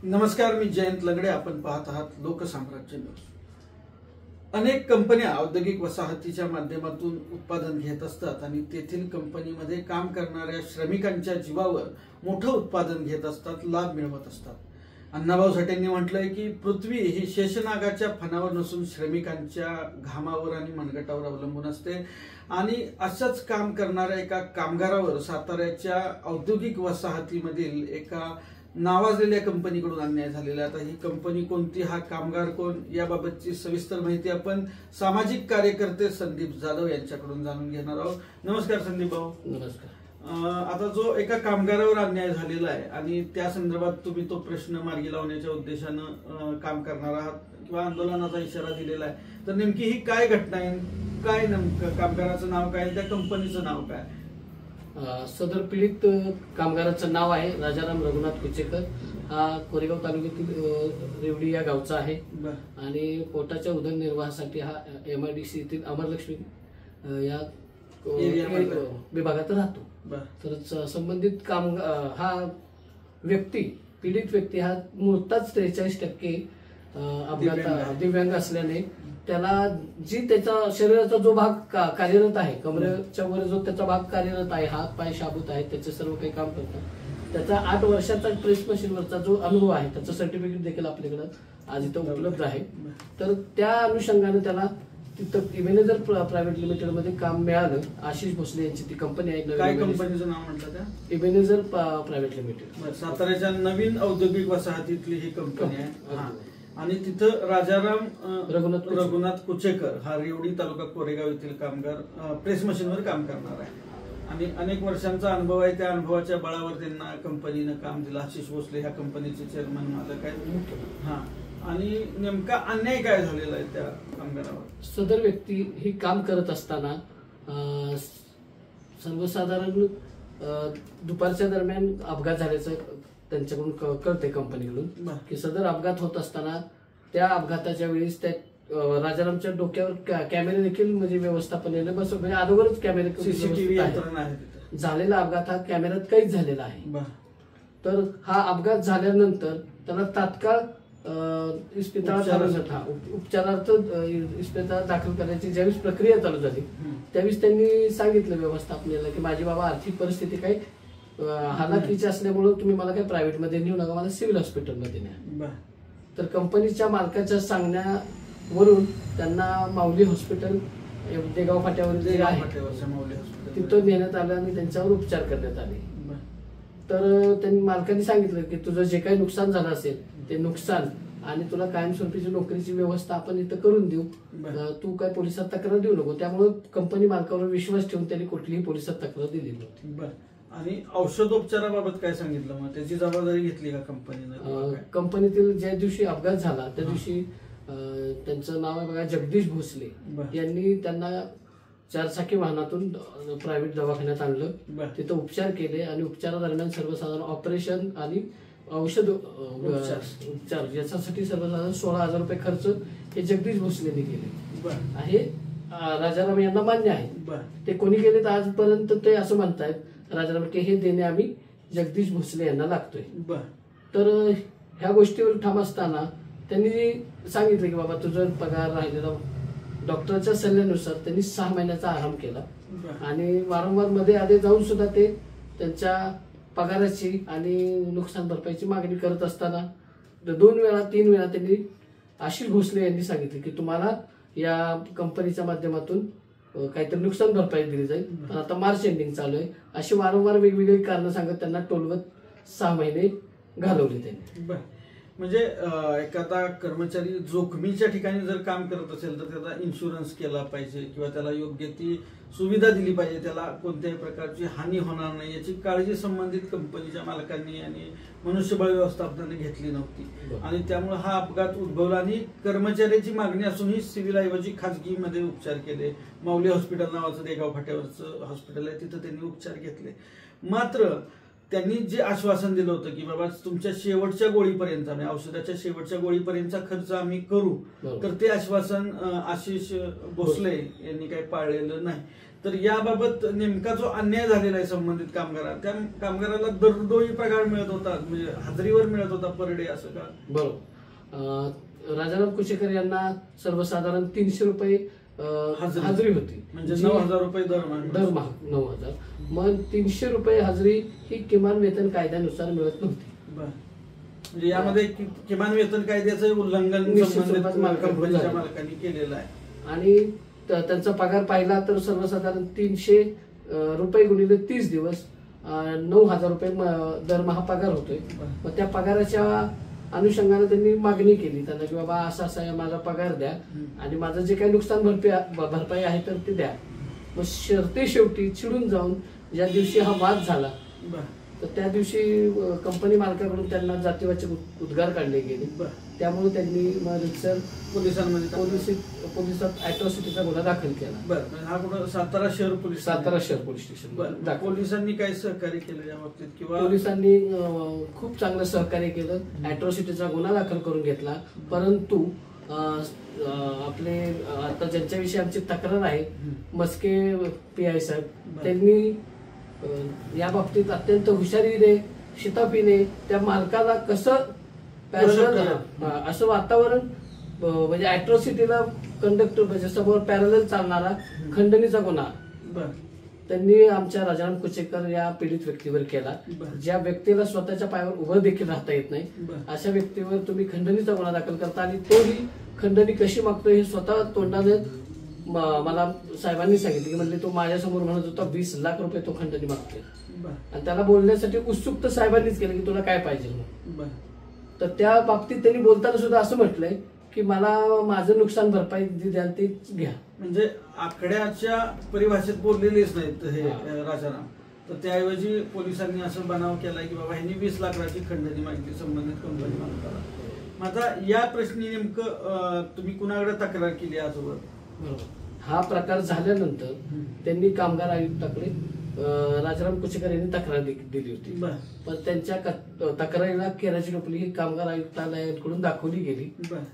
नमस्कार, मी जयंत लगडे. आपण पाहत आहात लोकसाम्राज्य न्यूज. अनेक कंपन्या औद्योगिक वसाहतीच्या माध्यमातून उत्पादन घेत असतात आणि तेथील कंपनीमध्ये काम करणाऱ्या श्रमिकांच्या जीवावर मोठं उत्पादन घेत असतात, लाभ मिळवत असतात. अण्णाभाऊ साठेंनी म्हटलंय की पृथ्वी ही शेषनागाच्या फणावर नसून श्रमिकांच्या घामावर आणि मनगटावर अवलंबून असते आणि असंच काम करणाऱ्या एका कामगारावर साताऱ्याच्या औद्योगिक वसाहतीमधील एका नावाजलेल्या कंपनीकडून अन्याय झालेला. आता ही कंपनी कोणती, हा कामगार कोण, याबाबतची सविस्तर माहिती आपण सामाजिक कार्यकर्ते संदीप जाधव यांच्याकडून जाणून घेणार आहोत. नमस्कार संदीप भाऊ. नमस्कार. आता जो एका कामगारावर अन्याय झालेला आहे आणि त्या संदर्भात तुम्ही तो प्रश्न मार्गी लावण्याच्या उद्देशानं काम करणार आहात किंवा आंदोलनाचा इशारा दिलेला आहे, तर नेमकी ही काय घटना आहे, काय नेमकं कामगाराचं नाव काय, त्या कंपनीचं नाव काय? सदर पीडित कामगाराचं नाव आहे राजाराम रघुनाथ कुचेकर. हा कोरेगाव तालुक्यातील रेवडी या गावचा आहे आणि पोटाच्या उदरनिर्वाहासाठी हा MIDC येथील अमरलक्ष्मी या विभागात राहतो. तर संबंधित हा व्यक्ती, पीडित व्यक्ती हा मूळताच 43% दिव्यांग असल्याने त्याला जी त्याचा शरीराचा जो भाग कार्यरत आहे, कमरेच्या वर जो त्याचा भाग कार्यरत आहे, हात पाय शाबूत आहेत, त्याचे सर्व काही काम करतात, त्याचा 8 वर्षाचा प्रेस मशीनवरचा जो अनुभव आहे त्याचं सर्टिफिकेट देखील आपल्याकडे आज इथं उपलब्ध आहे. तर त्या अनुषंगाने त्याला तिथं इबेनेझर प्रायव्हेट लिमिटेड मध्ये काम मिळालं. आशिष भोसले यांची ती कंपनी आहे. काय कंपनीचं नाव म्हटलं त्या? इबेनेझर प्रायव्हेट लिमिटेड. साताऱ्याच्या नवीन औद्योगिक वसाहतीतली ही कंपनी आहे आणि तिथं राजाराम रघुनाथ कुचेकर हा रेवडी तालुका कोरेगाव येथील कामगार प्रेस मशीनवर काम करणार आहे आणि अनेक वर्षांचा अनुभव आहे. त्या अनुभवाच्या बळावर त्यांना कंपनीनं काम दिलं. आशिष भोसले ह्या कंपनीचे चेअरमन मालक आहेत. हा, आणि नेमका अन्याय काय झालेला आहे त्या कामगारावर? सदर व्यक्ती ही काम करत असताना सर्वसाधारण दुपारच्या दरम्यान अपघात झाल्याचं त्यांच्याकडून कळते कंपनीकडून की सदर अपघात होत असताना त्या अपघाताच्या वेळेस त्या राजारामच्या डोक्यावर कॅमेरे देखील म्हणजे व्यवस्थापनेने म्हणजे अगोदरच कॅमेरे CCTV झालेला अपघात हा कॅमेऱ्यात कैद झालेला आहे. तर हा अपघात झाल्यानंतर त्याला तात्काळ उपचारार्थ इस्पितळात दाखल करण्याची ज्यावेळेस प्रक्रिया चालू झाली त्यावेळेस त्यांनी सांगितलं व्यवस्थापनेला की माझी बाबा आर्थिक परिस्थिती काही हालाकीची असल्यामुळे तुम्ही मला काही प्रायव्हेटमध्ये नेऊ नका, मला सिव्हिल हॉस्पिटलमध्ये न्या. तर कंपनीच्या मालकाच्या सांगण्यावरून त्यांना माऊली हॉस्पिटल देगाव फाट्यावर जे आहे तिथं नेण्यात आलं आणि त्यांच्यावर उपचार करण्यात आले. तर त्यांनी मालकाने सांगितलं की तुझं जे काही नुकसान झालं असेल ते नुकसान आणि तुला कायमस्वरूपीची नोकरीची व्यवस्था आपण इथं करून देऊ, तू काय पोलिसात तक्रार देऊ नको. त्यामुळे कंपनी मालकावर विश्वास ठेवून त्यांनी कुठलीही पोलिसात तक्रार दिली नव्हती. आणि औषधोपचाराबाबत काय सांगितलं, मग त्याची जबाबदारी घेतली का कंपनीनं? कंपनीतील ज्या दिवशी अपघात झाला त्या दिवशी त्यांचं नाव आहे बघा जगदीश भोसले यांनी त्यांना 4चाकी वाहनातून प्रायव्हेट दवाखान्यात आणलं, तिथं उपचार केले आणि उपचारादरम्यान सर्वसाधारण ऑपरेशन आणि औषध उपचार याच्यासाठी सर्वसाधारण 16,000 रुपये खर्च हे जगदीश भोसलेने केले आहे. राजाराम यांना मान्य आहे. ते कोणी केले तर आजपर्यंत ते असं म्हणतायत राजाराम की हे देणे आम्ही जगदीश भोसले यांना लागतोय. तर ह्या गोष्टीवर ठाम असताना त्यांनी सांगितलं की बाबा तुझा पगार राहिलेला, डॉक्टरच्या सल्ल्यानुसार त्यांनी 6 महिन्याचा आराम केला आणि वारंवार मध्ये आधी जाऊन सुद्धा ते त्यांच्या पगाराची आणि नुकसान भरपाईची मागणी करत असताना 2 वेळा 3 वेळा त्यांनी आशिष भोसले यांनी सांगितले की तुम्हाला या कंपनीच्या माध्यमातून काहीतरी नुकसान भरपाई दिली जाईल, पण आता मार्च एंडिंग चालू आहे, अशी वारंवार वेगवेगळी कारणं सांगत त्यांना टोलवत 6 महिने घालवले त्यांनी. म्हणजे एखादा कर्मचारी जोखमीच्या ठिकाणी जर काम करत असेल तर त्याचा इन्शुरन्स केला पाहिजे किंवा त्याला योग्य ती सुविधा दिली पाहिजे, त्याला कोणत्याही प्रकारची हानी होणार नाही याची काळजी संबंधित कंपनीच्या मालकांनी आणि मनुष्यबळ व्यवस्थापनाने घेतली नव्हती आणि त्यामुळे हा अपघात उद्भवला आणि कर्मचाऱ्याची मागणी असूनही सिव्हिल ऐवजी खाजगीमध्ये उपचार केले. माऊली हॉस्पिटल नावाचं देगाव फाट्यावरचं हॉस्पिटल आहे, तिथं त्यांनी उपचार घेतले. मात्र त्यांनी जे आश्वासन दिलं होतं की बाबा तुमच्या शेवटच्या गोळीपर्यंत, म्हणजे औषधाच्या शेवटच्या गोळीपर्यंतचा खर्च आम्ही करू, तर ते आश्वासन आशिष भोसले यांनी काही पाळलेलं नाही. तर याबाबत नेमका जो अन्याय झालेला आहे संबंधित कामगाराला, त्या कामगाराला दरडोई पगार मिळत होता, म्हणजे हजेरीवर मिळत होता पर डे, असं का? बरोबर. राजाराम कुचेकर यांना सर्वसाधारण 300 रुपये हजेरी होती, म्हणजे 9,000 रुपये दरमहा 9,000. मग 300 रुपये हजेरी ही किमान वेतन कायद्यानुसार मिळत नव्हती. म्हणजे यामध्ये किमान वेतन कायद्याचं उल्लंघन कंपनीच्या मालकांनी केलेलं आहे. आणि त्यांचा पगार पाहिला तर सर्वसाधारण 300 रुपये गुणिले 30 दिवस 9,000 रुपये दरमहा पगार होतोय. मग त्या पगाराच्या अनुषंगाने त्यांनी मागणी केली त्यांना की बाबा असा असा माझा पगार द्या आणि माझं जे काही नुकसान भरपाई आहे तर ते द्या. मग शेवटी चिडून जाऊन ज्या दिवशी हा वाद झाला तर त्या दिवशी कंपनी मालकाकडून त्यांना जातीवाचक उद्गार काढले गेले. त्यामुळे त्यांनी रितसर पोलिसात अॅट्रॉसिटीचा गुन्हा दाखल केला. हा कुठं? सातारा शहर पोलीस स्टेशन. पोलिसांनी काय सहकार्य केलं या बाबतीत? किंवा पोलिसांनी खूप चांगलं सहकार्य केलं. अॅट्रॉसिटीचा गुन्हा दाखल करून घेतला. परंतु आपले आता ज्यांच्याविषयी आमची तक्रार आहे मस्के PI साहेब, त्यांनी या बाबतीत अत्यंत हुशारीने शिताफीने त्या मालकाला कसं असं वातावरण म्हणजे अॅट्रॉसिटीला कंडक्टर म्हणजे समोर पॅरलल चालणारा खंडणीचा गुन्हा त्यांनी आमच्या राजाराम कुचेकर या पीडित व्यक्तीवर केला. ज्या व्यक्तीला स्वतःच्या पायावर उभं देखील राहता येत नाही अशा व्यक्तीवर तुम्ही खंडणीचा गुन्हा दाखल करता आणि तोही खंडणी कशी मागतोय हे स्वतः तोंडाने मला साहेबांनी सांगितलं की म्हणजे तो माझ्यासमोर म्हणत होता 20 लाख रुपये तो खंडणी मागतोय. आणि त्याला बोलण्यासाठी उत्सुक साहेबांनीच केलं की तुला काय पाहिजे. तर त्या बाबतीत त्यांनी बोलताना सुद्धा असं म्हटलंय की मला माझं नुकसान भरपाई द्याल ते घ्या. म्हणजे आकड्याच्या परिभाषेत बोललेलेच नाहीत हे राजाराम. तर त्याऐवजी पोलिसांनी असं बनाव केलाय की बाबा ह्यांनी 20 लाखाची खंडणी मागितली संबंधित कंपनी मालकाला. मग आता या प्रश्नी नेमकं तुम्ही कुणाकडे तक्रार केली आजवर? हा प्रकार झाल्यानंतर त्यांनी कामगार आयुक्ताकडे राजाराम कुचेकर यांनी तक्रार दिली होती. पण त्यांच्या तक्रारीला केराची टोपली ही कामगार आयुक्तालयाकडून दाखवली गेली.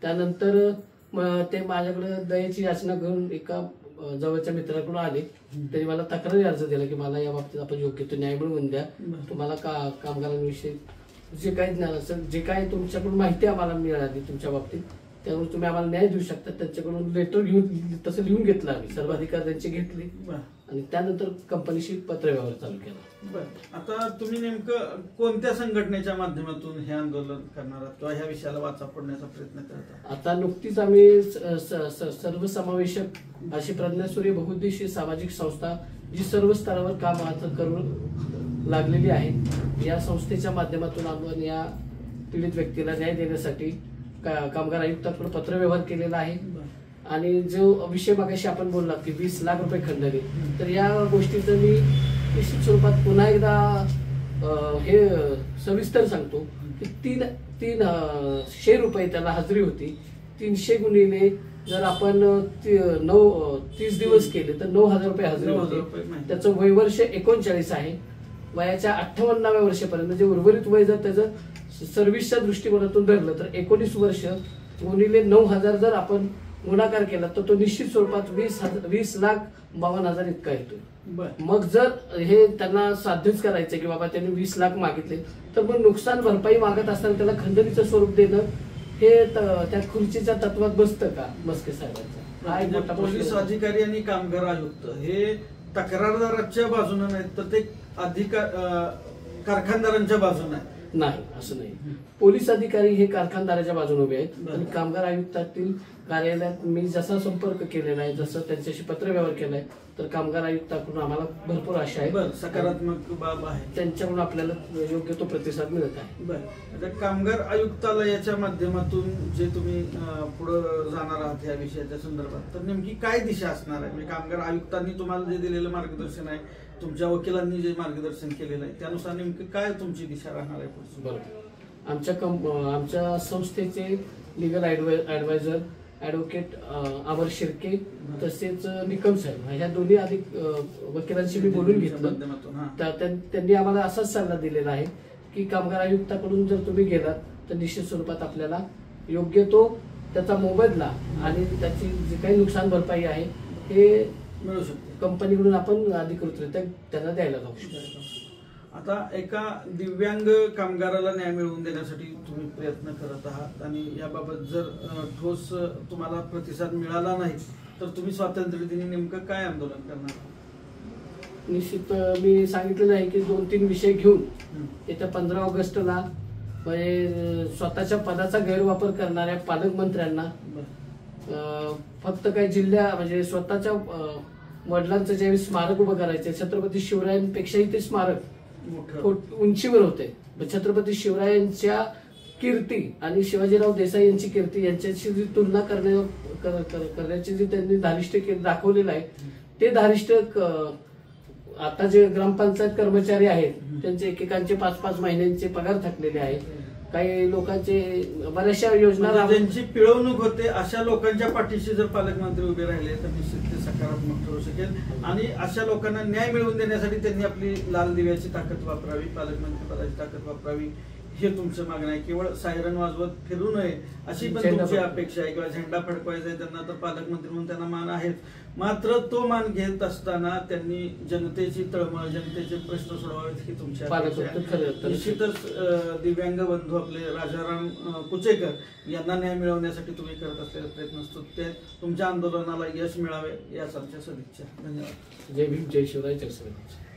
त्यानंतर ते माझ्याकडे दयेची याचना घेऊन एका जवळच्या मित्राकडून आले. त्यांनी मला तक्रारी अर्ज दिला की मला या बाबतीत आपण योग्य तो न्याय मिळवून द्या. तुम्हाला कामगारांविषयी जे काही ज्ञान असेल, जे काही तुमच्याकडून माहिती आम्हाला मिळाली तुमच्या बाबतीत, त्यामुळे तुम्ही आम्हाला न्याय देऊ शकता. त्यांच्याकडून लेटर घेऊन तसं लिहून घेतलं आम्ही, सर्वाधिकार त्यांची घेतली आणि त्यानंतर कंपनीशी पत्रव्यवहार चालू केला. आता तुम्ही नेमकं कोणत्या संघटनेच्या माध्यमातून हे आंदोलन करणार आहात किंवा ह्या विषयाला वाचा फोडण्याचा प्रयत्न करता? आता नुकतीच आम्ही सर्वसमावेशक अशी प्रज्ञासूर्य बहुउद्देशीय सामाजिक संस्था जी सर्व स्तरावर काम करून लागलेली आहे, या संस्थेच्या माध्यमातून आपण या पीडित व्यक्तीला न्याय देण्यासाठी कामगार आयुक्ताकडे पत्रव्यवहार केलेला आहे. आणि जो विषय मागाशी आपण बोललात की 20 लाख रुपये खंडणी, तर या गोष्टीचं मी निश्चित स्वरूपात पुन्हा एकदा हे सविस्तर सांगतो की 300 रुपये त्याला हजेरी होती. 300 गुणिले जर आपण 30 दिवस केले तर 9,000 रुपये हजेरी होती. त्याचं वयवर्ष 39 आहे. वयाच्या 58व्या वर्षापर्यंत म्हणजे उर्वरित वय जर त्याचं सर्व्हिसच्या दृष्टिकोनातून धरलं तर 19 वर्ष गुणिले 9,000 जर आपण गुणाकार केला तर तो निश्चित स्वरूपात 20,52,000 इतका येतो. मग जर हे त्यांना साध्यच करायचं की बाबा त्यांनी 20 लाख मागितले तर मग नुकसान भरपाई मागत असताना त्याला खंडणीचं स्वरूप देणं हे त्या खुर्चीच्या तत्वात बसतं का मस्के साहेबांचा? हा एक मोठा पोलीस अधिकारी आणि कामगार आयुक्त हे तक्रारदाराच्या बाजूने नाहीत तर ते कारखानदारांच्या बाजूने नाही, असं नाही. पोलीस अधिकारी हे कारखानदाराच्या बाजूने उभे आहेत आणि कामगार आयुक्तातील कार्यालयात मी जसा संपर्क केलेला आहे, जसं त्यांच्याशी पत्रव्यवहार केलाय, तर कामगार आयुक्ताकडून आम्हाला भरपूर आशा आहे, सकारात्मक बाब आहे, त्यांच्याकडून आपल्याला योग्य तो प्रतिसाद मिळत आहे. आता कामगार आयुक्तालयाच्या माध्यमातून जे तुम्ही पुढे जाणार आहात या विषयाच्या संदर्भात, तर नेमकी काय दिशा असणार आहे? म्हणजे कामगार आयुक्तांनी तुम्हाला जे दिलेलं मार्गदर्शन आहे, तुमच्या वकिलांनी जे मार्गदर्शन केलेलं आहे, त्यानुसार नेमकी काय तुमची दिशा राहणार आहे? बरोबर. आमच्या संस्थेचे लिगल ऍडवायझर ऍडव्होकेट अमर शिर्के तसेच निकम साहेब ह्या दोन्ही अधिक वकिलांशी मी बोलून घेतलं. त्यांनी आम्हाला असाच सल्ला दिलेला आहे की कामगार आयुक्ताकडून जर तुम्ही गेलात तर निश्चित स्वरूपात आपल्याला योग्य तो त्याचा मोबदला आणि त्याची जी काही नुकसान भरपाई आहे हे मिळू शकते. कंपनीकडून आपण अधिकृतरित्या त्यांना द्यायला जाऊ. आता एका दिव्यांग कामगाराला न्याय मिळवून देण्यासाठी तुम्ही प्रयत्न करत आहात आणि याबाबत जर ठोस तुम्हाला प्रतिसाद मिळाला नाही तर तुम्ही स्वातंत्र्यदिनी नेमकं काय आंदोलन करणार? निश्चित मी सांगितलेलं आहे की 2-3 विषय घेऊन येत्या 15 ऑगस्टला म्हणजे स्वतःच्या पदाचा गैरवापर करणाऱ्या पालकमंत्र्यांना फक्त काही म्हणजे स्वतःच्या वडिलांचं ज्यावेळी स्मारक उभं करायचं छत्रपती शिवरायांपेक्षाही ते स्मारक उंचीवर होते. छत्रपती शिवरायांच्या कीर्ती आणि शिवाजीराव देसाई यांची कीर्ती यांच्याशी जी तुलना करण्याची जी त्यांनी धारिष्ट दाखवलेलं आहे ते धारिष्ट आता जे ग्रामपंचायत कर्मचारी आहेत त्यांचे एकेकांचे 5-5 महिन्यांचे पगार थकलेले आहेत. काही लोकांचे बऱ्याचशा योजना ज्यांची पिळवणूक होते अशा लोकांच्या पाठीशी जर पालकमंत्री उभे राहिले तर निश्चित ते सकारात्मक ठरू शकेल आणि अशा लोकांना न्याय मिळवून देण्यासाठी त्यांनी आपली लाल दिव्याची ताकद वापरावी, पालकमंत्री पदाची ताकद वापरावी हे तुमचं मागणं आहे. केवळ सायरन वाजवत फिरू नये अशी पण तुमची अपेक्षा आहे किंवा झेंडा फडकवायचा आहे त्यांना तर पालकमंत्री म्हणून त्यांना मान आहेच. मात्र तो मान घेत असताना त्यांनी जनतेची तळमळ जनतेचे प्रश्न सोडवावेत ही तुमची अपेक्षा आहे. निश्चितच दिव्यांग बंधू आपले राजाराम कुचेकर यांना न्याय मिळवण्यासाठी तुम्ही करत असलेले प्रयत्न असतो ते तुमच्या आंदोलनाला यश मिळावे यासारख्या सदिच्छा. धन्यवाद. जय भीम, जय शिवराय, जय श्रीराम.